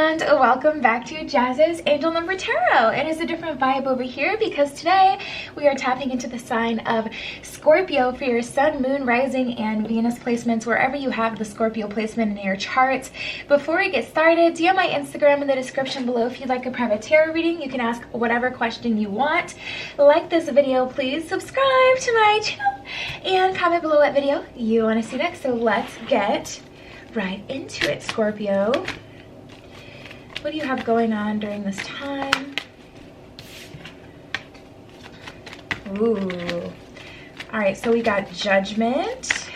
and welcome back to Jazz's Angel Number Tarot. It is a different vibe over here because today we are tapping into the sign of Scorpio for your Sun, Moon, Rising, and Venus placements wherever you have the Scorpio placement in your charts. Before we get started, DM my Instagram in the description below if you'd like a private tarot reading. You can ask whatever question you want. Like this video, please subscribe to my channel, and comment below what video you want to see next. So let's get right into it, Scorpio. What do you have going on during this time? Ooh. All right, so we got Judgment.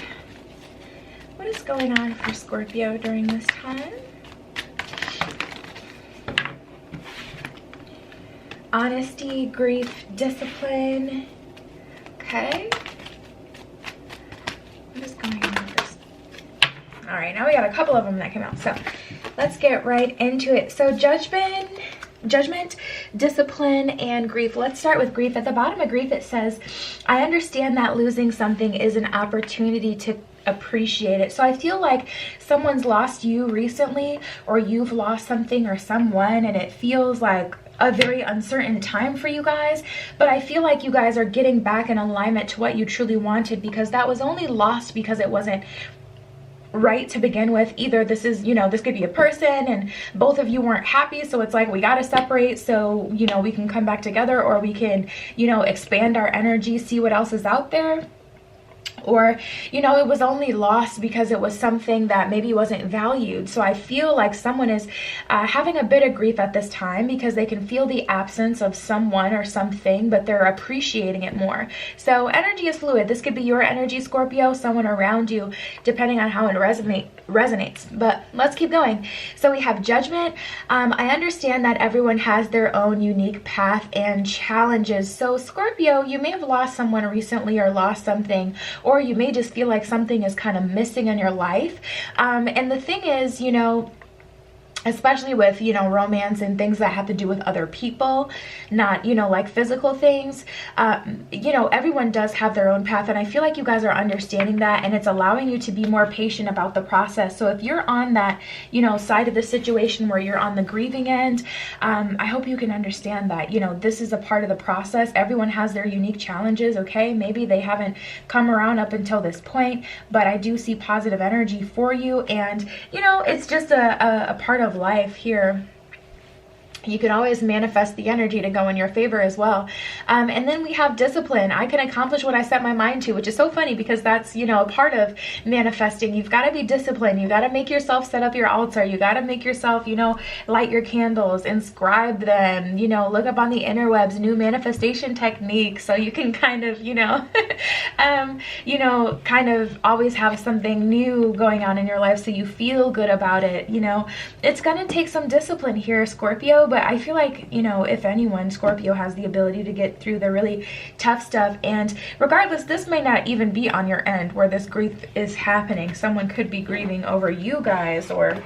What is going on for Scorpio during this time? Honesty, grief, discipline. Okay. What is going on with this? All right, now we got a couple of them that came out, so let's get right into it. So judgment, discipline, and grief. Let's start with grief. At the bottom of grief, it says, I understand that losing something is an opportunity to appreciate it. So I feel like someone's lost you recently, or you've lost something or someone, and it feels like a very uncertain time for you guys, but I feel like you guys are getting back in alignment to what you truly wanted, because that was only lost because it wasn't right to begin with. Either this is, this could be a person and both of you weren't happy, so it's like we got to separate so we can come back together, or we can expand our energy, see what else is out there. Or it was only lost because it was something that maybe wasn't valued. So I feel like someone is having a bit of grief at this time because they can feel the absence of someone or something, but they're appreciating it more. So energy is fluid. This could be your energy, Scorpio, someone around you, depending on how it resonates. But let's keep going. So we have Judgment. I understand that everyone has their own unique path and challenges. So Scorpio, you may have lost someone recently or lost something, or you may just feel like something is kind of missing in your life. And the thing is, especially with romance and things that have to do with other people, not like physical things, everyone does have their own path, and I feel like you guys are understanding that, and it's allowing you to be more patient about the process. So if you're on that side of the situation where you're on the grieving end, I hope you can understand that this is a part of the process. Everyone has their unique challenges. Okay, maybe they haven't come around up until this point, but I do see positive energy for you, and it's just a part of life here. You can always manifest the energy to go in your favor as well. And then we have discipline. I can accomplish what I set my mind to, which is so funny because that's, a part of manifesting. You've got to be disciplined. You got to make yourself set up your altar. You got to make yourself, light your candles, inscribe them, look up on the interwebs, new manifestation techniques. So you can kind of, kind of always have something new going on in your life so you feel good about it. It's going to take some discipline here, Scorpio. But I feel like, if anyone, Scorpio has the ability to get through the really tough stuff. And regardless, this may not even be on your end where this grief is happening. Someone could be grieving over you guys or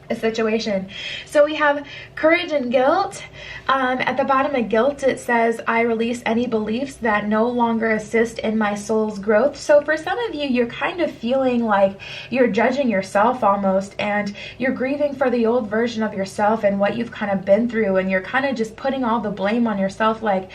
a situation. So we have courage and guilt. At the bottom of guilt, it says, I release any beliefs that no longer assist in my soul's growth. So for some of you, you're kind of feeling like you're judging yourself almost, and you're grieving for the old version of yourself and what you've kind of been through, and you're kind of just putting all the blame on yourself, like,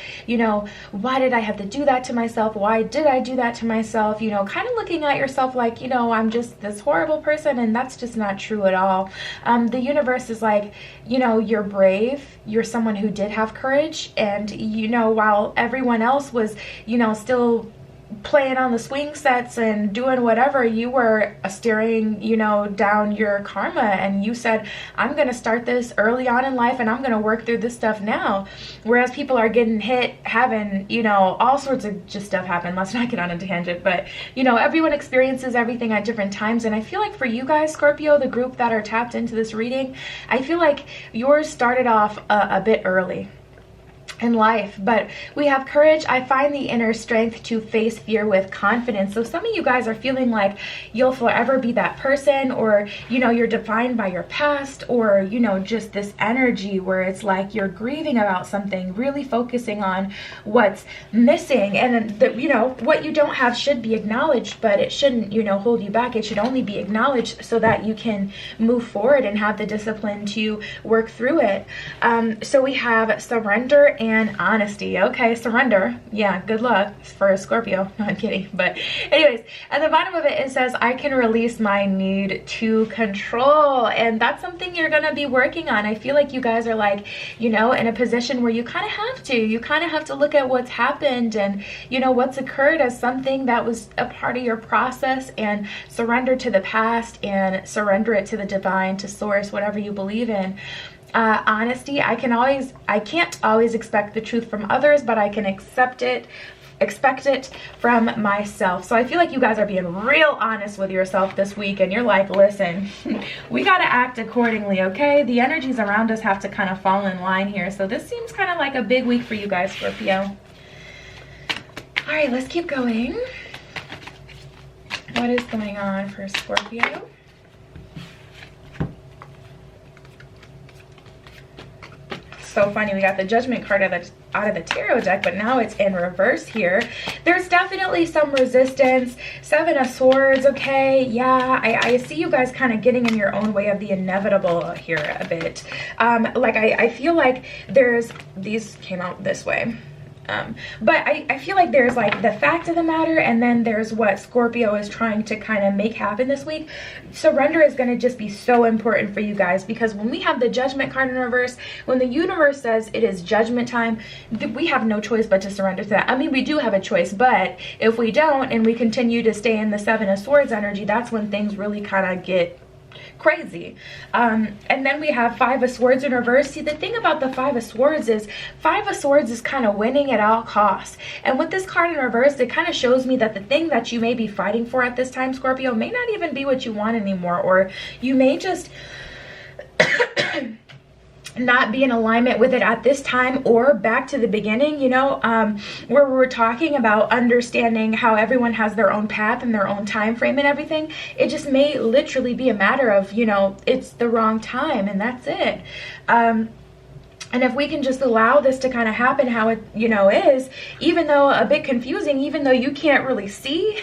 why did I have to do that to myself? Why did I do that to myself? Kind of looking at yourself like, I'm just this horrible person, and that's just not true at all. The universe is like, you're brave, you're someone who did have courage, and while everyone else was still playing on the swing sets and doing whatever, you were staring down your karma, and you said, I'm gonna start this early on in life, and I'm gonna work through this stuff now. Whereas people are getting hit, having all sorts of just stuff happen. Let's not get on a tangent, but everyone experiences everything at different times. And I feel like for you guys, Scorpio, the group that are tapped into this reading, I feel like yours started off a bit early. in life. But we have courage. I find the inner strength to face fear with confidence. So some of you guys are feeling like you'll forever be that person, or you're defined by your past, or just this energy where it's like you're grieving about something, really focusing on what's missing, and what you don't have should be acknowledged, but it shouldn't hold you back. It should only be acknowledged so that you can move forward and have the discipline to work through it. So we have surrender and honesty. Okay, surrender. Yeah, good luck for Scorpio. No, I'm kidding. But anyways, at the bottom of it, it says, I can release my need to control. And that's something you're going to be working on. I feel like you guys are like, in a position where you kind of have to. You kind of have to look at what's happened and, what's occurred as something that was a part of your process, and surrender to the past and surrender it to the divine, to source, whatever you believe in. Honesty, I can't always expect the truth from others, but I can expect it from myself. So I feel like you guys are being real honest with yourself this week, and you're like, listen, we got to act accordingly, okay? The energies around us have to kind of fall in line here. So this seems kind of like a big week for you guys, Scorpio. All right, let's keep going. What is going on for Scorpio? So funny, we got the Judgment card out of the tarot deck, but now it's in reverse here. There's definitely some resistance. Seven of Swords, okay, yeah, I see you guys kind of getting in your own way of the inevitable here a bit. Like I feel like these came out this way. But I feel like there's like the fact of the matter, and then there's what Scorpio is trying to kind of make happen this week. Surrender is going to just be so important for you guys, because when we have the Judgment card in reverse, when the universe says it is judgment time, we have no choice but to surrender to that. I mean, we do have a choice, but if we don't and we continue to stay in the Seven of Swords energy, that's when things really kind of get crazy. And then we have Five of Swords in reverse. See, the thing about the Five of Swords is kind of winning at all costs. And with this card in reverse, it kind of shows me that the thing that you may be fighting for at this time, Scorpio, may not even be what you want anymore, or you may just not be in alignment with it at this time. Or back to the beginning, where we were talking about understanding how everyone has their own path and their own time frame and everything. It just may literally be a matter of, it's the wrong time, and that's it. And if we can just allow this to kind of happen how it, is, even though a bit confusing, even though you can't really see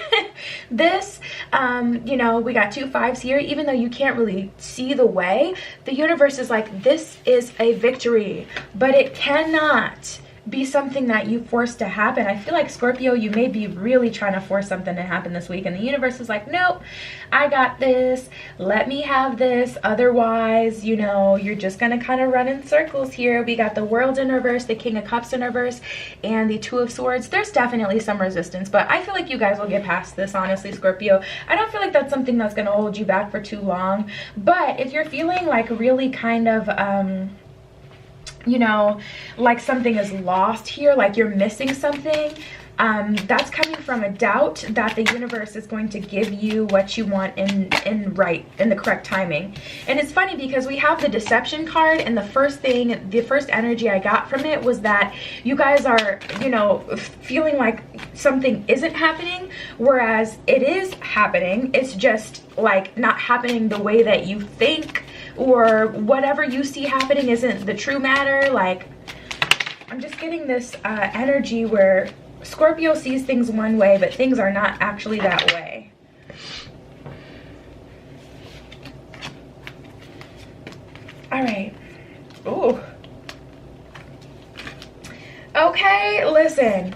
this, we got two fives here, even though you can't really see the way, the universe is like, this is a victory, but it cannot be something that you force to happen. I feel like, Scorpio, you may be really trying to force something to happen this week, and the universe is like, nope, I got this, let me have this, otherwise, you're just gonna kind of run in circles here. We got the World in reverse, the King of Cups in reverse, and the Two of Swords. There's definitely some resistance, but I feel like you guys will get past this, honestly, Scorpio. I don't feel like that's something that's gonna hold you back for too long. But if you're feeling like really kind of like something is lost here, like you're missing something, that's coming from a doubt that the universe is going to give you what you want in the correct timing. And it's funny because we have the Deception card, and the first energy I got from it was that you guys are, feeling like something isn't happening, whereas it is happening. It's just like not happening the way that you think, or whatever you see happening isn't the true matter. Like, I'm just getting this energy where Scorpio sees things one way, but things are not actually that way. All right. Ooh. Okay, listen.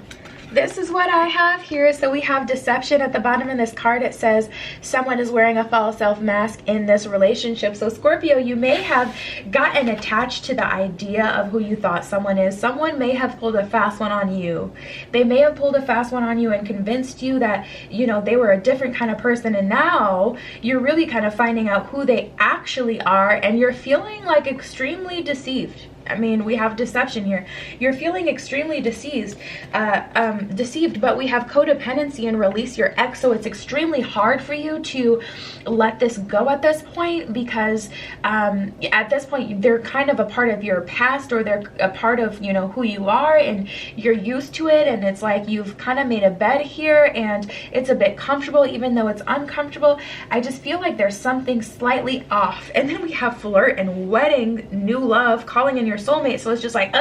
This is what I have here. So we have Deception at the bottom of this card. It says someone is wearing a false self mask in this relationship. So Scorpio, you may have gotten attached to the idea of who you thought someone is. Someone may have pulled a fast one on you. They may have pulled a fast one on you and convinced you that, they were a different kind of person. And now you're really kind of finding out who they actually are, and you're feeling like extremely deceived. I mean, we have deception here. You're feeling extremely deceived, but we have codependency and release your ex. So it's extremely hard for you to let this go at this point, because at this point they're kind of a part of your past, or they're a part of, you know, who you are, and you're used to it. And it's like you've kind of made a bed here and it's a bit comfortable, even though it's uncomfortable. I just feel like there's something slightly off. And then we have flirt and wedding, new love, calling in your soulmate. So it's just like,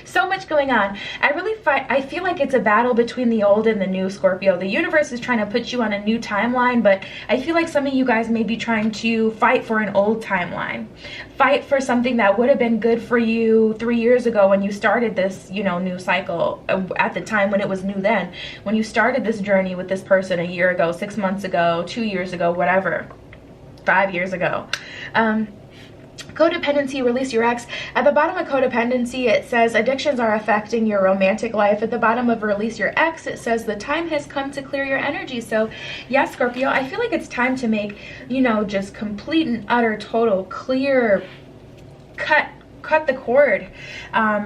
so much going on. I feel like it's a battle between the old and the new, Scorpio. The universe is trying to put you on a new timeline, but I feel like some of you guys may be trying to fight for an old timeline. Fight for something that would have been good for you 3 years ago when you started this, you know, new cycle, at the time when it was new then. When you started this journey with this person a year ago, 6 months ago, 2 years ago, whatever, 5 years ago. Codependency, release your ex. At the bottom of codependency, it says addictions are affecting your romantic life. At the bottom of release your ex, it says the time has come to clear your energy. So yeah, Scorpio, I feel like it's time to make, you know, just complete and utter, total, clear, cut the cord,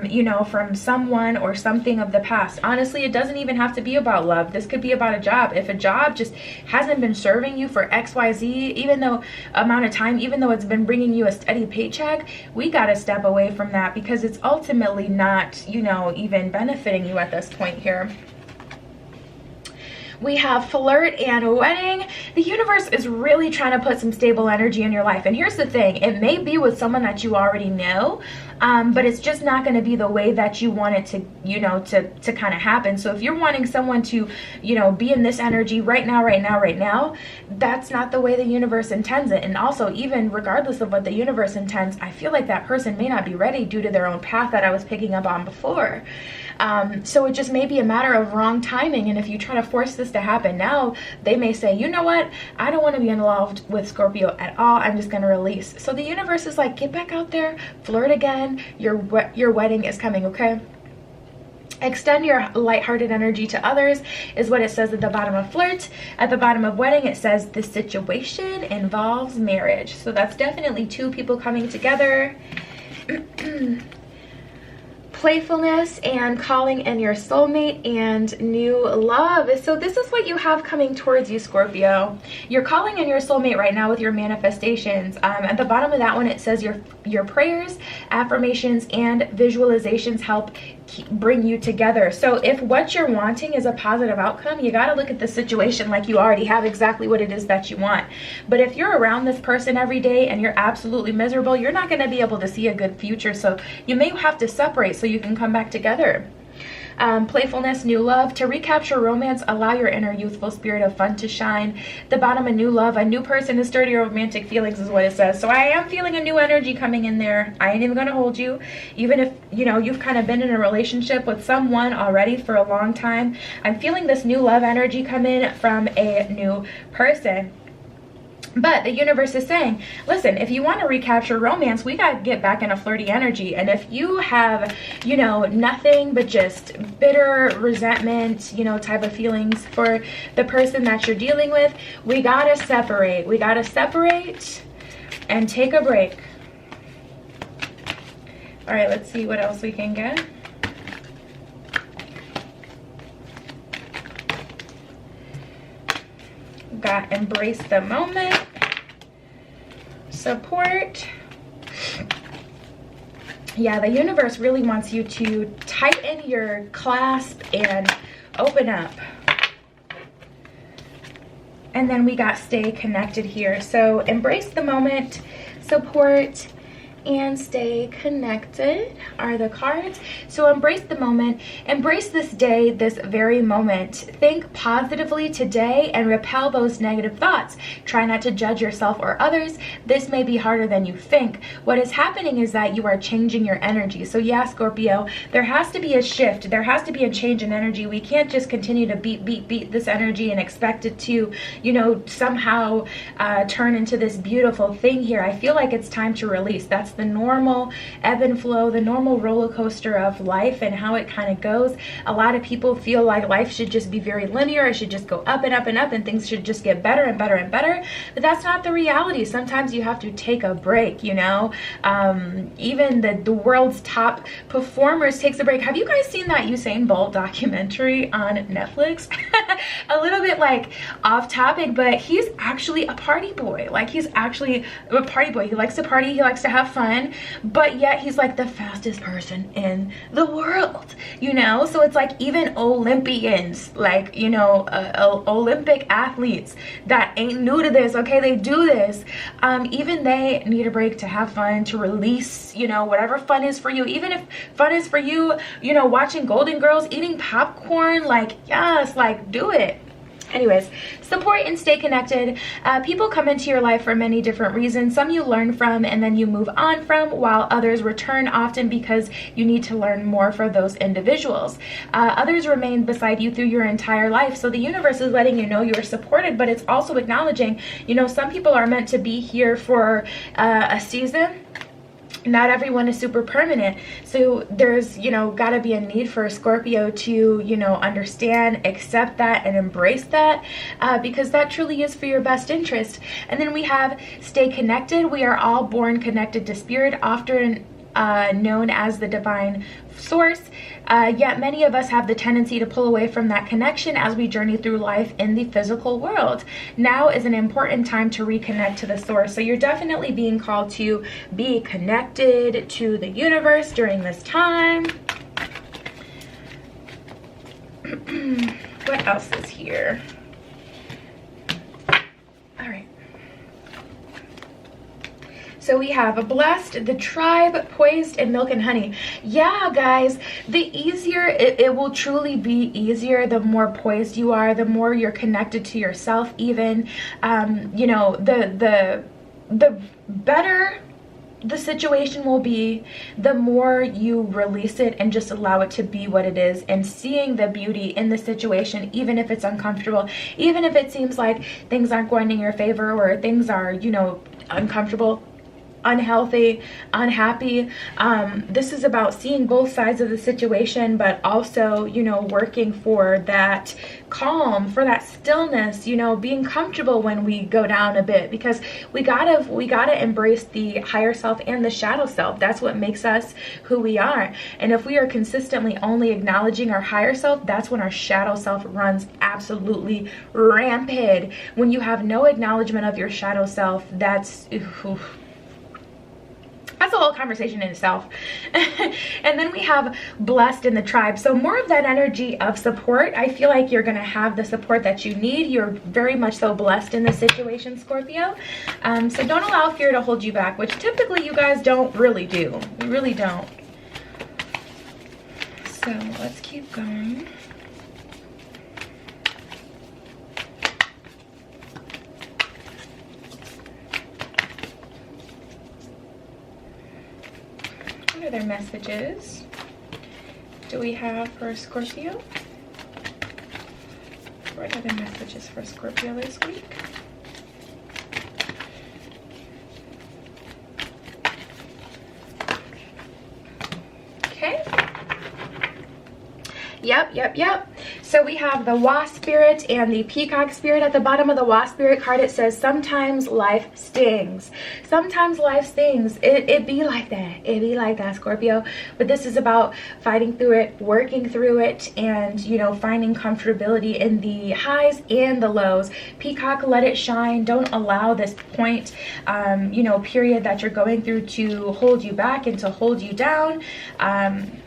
you know, from someone or something of the past. Honestly, it doesn't even have to be about love. This could be about a job. If a job just hasn't been serving you for XYZ, even though amount of time, even though it's been bringing you a steady paycheck, we got to step away from that, because it's ultimately not, you know, even benefiting you at this point here. We have flirt and wedding. The universe is really trying to put some stable energy in your life. And here's the thing, it may be with someone that you already know, but it's just not going to be the way that you want it to, you know, to kind of happen. So if you're wanting someone to, you know, be in this energy right now, that's not the way the universe intends it. And also, even regardless of what the universe intends, I feel like that person may not be ready due to their own path that I was picking up on before. So it just may be a matter of wrong timing. And if you try to force this to happen now, they may say, you know what, I don't want to be involved with Scorpio at all, I'm just going to release. So the universe is like, get back out there, flirt again, your wedding is coming, okay? Extend your lighthearted energy to others is what it says at the bottom of flirt. At the bottom of wedding, it says the situation involves marriage. So that's definitely two people coming together. Playfulness and calling in your soulmate and new love. So this is what you have coming towards you, Scorpio. You're calling in your soulmate right now with your manifestations. At the bottom of that one, it says your prayers, affirmations, and visualizations help bring you together. So if what you're wanting is a positive outcome, you got to look at the situation like you already have exactly what it is that you want. But if you're around this person every day and you're absolutely miserable, you're not going to be able to see a good future. So you may have to separate so you can come back together. Playfulness, new love. To recapture romance, allow your inner youthful spirit of fun to shine. The bottom of new love, a new person to stir your romantic feelings is what it says. So I am feeling a new energy coming in there. I ain't even gonna hold you. Even if, you know, you've kind of been in a relationship with someone already for a long time, I'm feeling this new love energy come in from a new person. But the universe is saying, listen, if you want to recapture romance, we got to get back in a flirty energy. And if you have, you know, nothing but just bitter resentment, you know, type of feelings for the person that you're dealing with, we got to separate. We got to separate and take a break. All right, let's see what else we can get. Got embrace the moment, support. Yeah, the universe really wants you to tighten your clasp and open up. And then we got stay connected here. So embrace the moment, support, and stay connected are the cards. So embrace the moment, embrace this day, this very moment. Think positively today and repel those negative thoughts. Try not to judge yourself or others. This may be harder than you think. What is happening is that you are changing your energy. So yeah, Scorpio, there has to be a shift. There has to be a change in energy. We can't just continue to beat this energy and expect it to, you know, somehow turn into this beautiful thing here. I feel like it's time to release. That's just the normal ebb and flow, the normal roller coaster of life and how it kind of goes. A lot of people feel like life should just be very linear. It should just go up and up and up, and things should just get better and better and better. But that's not the reality. Sometimes you have to take a break, you know. Even the world's top performers takes a break. Have you guys seen that Usain Bolt documentary on Netflix? A little bit like off topic, but he's actually a party boy. Like, he's actually a party boy. He likes to party, he likes to have fun, but yet he's like the fastest person in the world, you know. So it's like even Olympians, like, you know, Olympic athletes that ain't new to this, okay, they do this, even they need a break to have fun, to release, you know, whatever fun is for you. Even if fun is for you, you know, watching Golden Girls, eating popcorn, like, yes, like, do it. Anyways, support and stay connected. People come into your life for many different reasons. Some you learn from and then you move on from, while others return often because you need to learn more for those individuals. Others remain beside you through your entire life. So the universe is letting you know you are supported, but it's also acknowledging, you know, some people are meant to be here for a season. Not everyone is super permanent. So there's, you know, got to be a need for a Scorpio to, you know, understand, accept that, and embrace that, because that truly is for your best interest. And then we have stay connected. We are all born connected to spirit, often known as the divine source, yet many of us have the tendency to pull away from that connection as we journey through life in the physical world. Now is an important time to reconnect to the source. So you're definitely being called to be connected to the universe during this time. What else is here? All right. So we have a blessed, the tribe, poised, and milk and honey. Yeah, guys, the easier, it will truly be easier the more poised you are, the more you're connected to yourself even. You know, the better the situation will be, the more you release it and just allow it to be what it is, and seeing the beauty in the situation, even if it's uncomfortable, even if it seems like things aren't going in your favor, or things are, you know, uncomfortable, unhealthy, unhappy. This is about seeing both sides of the situation, but also, you know, working for that calm, for that stillness, you know, being comfortable when we go down a bit, because we gotta embrace the higher self and the shadow self. That's what makes us who we are. And if we are consistently only acknowledging our higher self, that's when our shadow self runs absolutely rampant. When you have no acknowledgement of your shadow self, that's a whole conversation in itself. And then we have blessed in the tribe. So more of that energy of support. I feel like you're going to have the support that you need. You're very much so blessed in this situation, Scorpio. So don't allow fear to hold you back, which typically you guys don't really do. You really don't. So let's keep going. What other messages do we have for Scorpio? What other messages for Scorpio this week? Okay. Yep. So we have the Wasp spirit and the Peacock spirit. At the bottom of the Wasp spirit card, it says, sometimes life stings. Sometimes life stings. It be like that. It be like that, Scorpio. But this is about fighting through it, working through it, and, you know, finding comfortability in the highs and the lows. Peacock, let it shine. Don't allow this point, you know, period that you're going through to hold you back and to hold you down.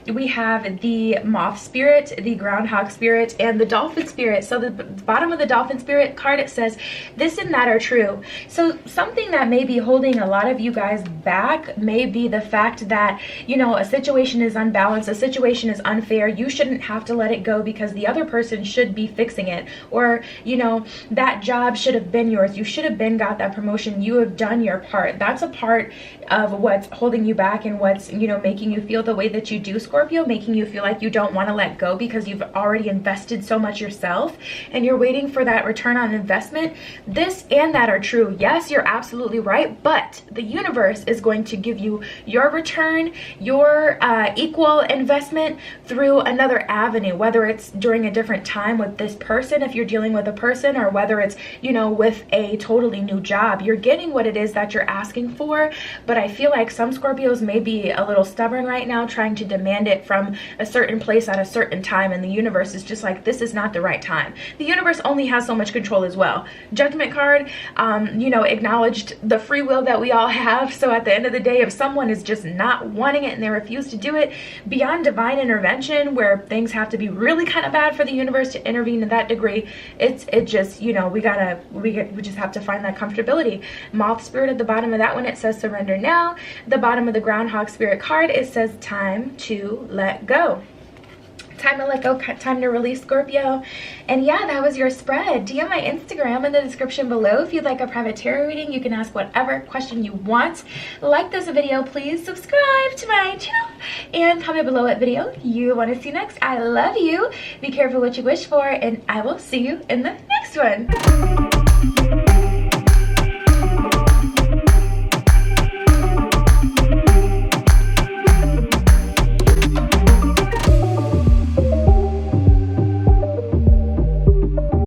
We have the Moth spirit, the Groundhog spirit, and the Dolphin spirit. So the bottom of the Dolphin spirit card, it says, this and that are true. So something that may be holding a lot of you guys back may be the fact that, you know, a situation is unbalanced, a situation is unfair. You shouldn't have to let it go because the other person should be fixing it. Or, you know, that job should have been yours. You should have been got that promotion. You have done your part. That's a part of what's holding you back and what's, you know, making you feel the way that you do, Scorpio, making you feel like you don't want to let go because you've already invested so much yourself and you're waiting for that return on investment. This and that are true. Yes, you're absolutely right, but the universe is going to give you your return, your equal investment through another avenue, whether it's during a different time with this person, if you're dealing with a person, or whether it's, you know, with a totally new job. You're getting what it is that you're asking for, but I feel like some Scorpios may be a little stubborn right now, trying to demand it from a certain place at a certain time, and the universe is just like, this is not the right time. The universe only has so much control as well. Judgment card, you know, acknowledged the free will that we all have. So at the end of the day, if someone is just not wanting it and they refuse to do it, beyond divine intervention, where things have to be really kind of bad for the universe to intervene to that degree, it just, you know, we just have to find that comfortability. Moth spirit at the bottom of that one, it says surrender now. The bottom of the groundhog spirit card, it says time to let go. Time to let go, time to release, Scorpio. And yeah, that was your spread. DM my Instagram in the description below if you'd like a private tarot reading. You can ask whatever question you want. Like this video, please subscribe to my channel and comment below what video you want to see next. I love you. Be careful what you wish for, and I will see you in the next one.